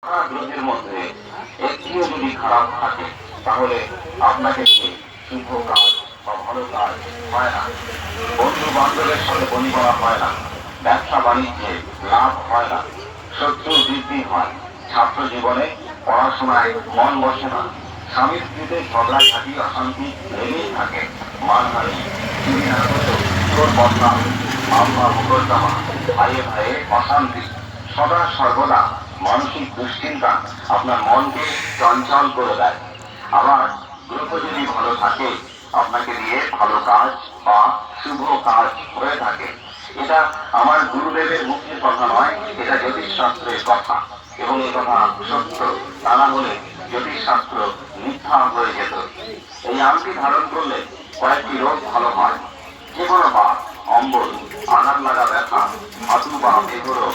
গ্রহের মধ্যে একটিও যদি খারাপ থাকে তাহলে আপনাকে শুভ কাজ বা ভালো কাজ হয় না, বন্ধু বান্ধবের সাথে বনি করা হয় না, ব্যবসা বাণিজ্যে লাভ হয় না, শত্রু বৃদ্ধি হয়, ছাত্র জীবনে পড়াশোনায় মন বসে না, স্বামী স্ত্রীতে ঝগড়াঝাটি অশান্তি লেগেই থাকে, মানহানি, চুরি নাটক, চোর বদনাম, মামলা মোকদ্দমা, ভাইয়ে ভাইয়ে অশান্তি, সদা সর্বদা মানসিক দুশ্চিন্তা আপনার মনকে চঞ্চল করে দেয়। আবার গ্রহ যদি ভালো থাকে আপনাকে দিয়ে ভালো কাজ বা শুভ কাজ হয়ে থাকে। এটা আমার গুরুদেবের মুখের কথা নয়, এটা জ্যোতিষশাস্ত্রের কথা, এবং এ কথা সত্য। তা না হলে জ্যোতিষশাস্ত্র মিথ্যা হয়ে যেত। এই আংটি ধারণ করলে কয়েকটি রোগ ভালো হয়। যে কোনো বা অম্বল, আঘাত লাগা ব্যথা, হাঁটু বা বেঘোরো,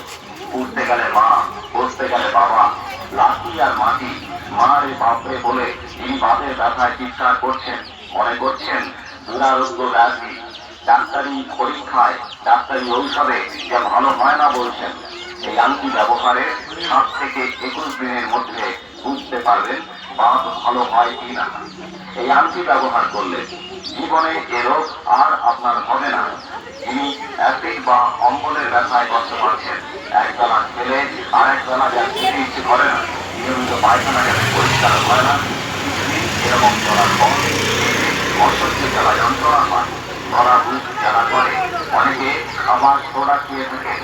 উঠতে গেলে মা, বসতে গেলে বাবা, লাঠি আর মাটি, মা রে বাপরে বলে তিনি বাপের ব্যথায় চিৎকার করছেন, মনে করছেন দুরারোগ্য ব্যাধি, ডাক্তারি পরীক্ষায় ডাক্তারি ঔষধে যা ভালো হয় না বলছেন। এই আংটি ব্যবহারে 7 থেকে 21 দিনের মধ্যে বুঝতে পারবেন বাদ ভালো হয় কিনা। এই আংটি ব্যবহার করলে জীবনে এ রোগ আর আপনার হবে না। যিনি অ্যাসিড বা অম্বলের ব্যথায় কষ্ট পাচ্ছেন, এক বেলা খেলে আর এক বেলা যা খেতে ইচ্ছে করে না, নিয়মিত পায়খানা যাতে পরিষ্কার হয় না, কিছুদিন এরকম চলার পর অসহ্য জ্বালা যন্ত্রণা হয়, গলা বুক জ্বালা করে, অনেকে খাবার সোডা খেয়ে থাকেন,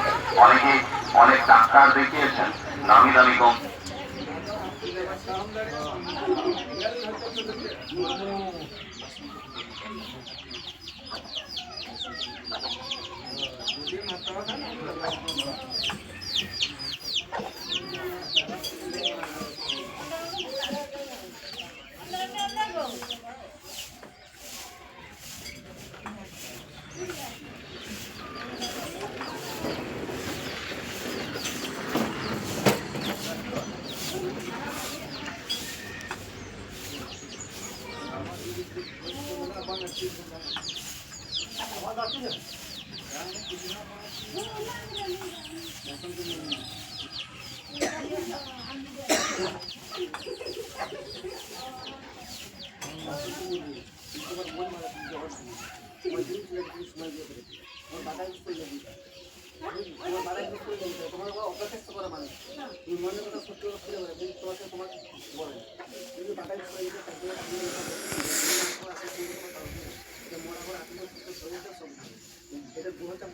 অনেকে অনেক ডাক্তার দেখিয়েছেন, নামি দামি তোমার অপ্রত্যক্ষ করা মানে তুমি মনের কথা সত্যি করে খুলে বলে তোমাকে তোমার বলে কিন্তু টাকা এটা মনে করে আপনি এটা গ্রহটা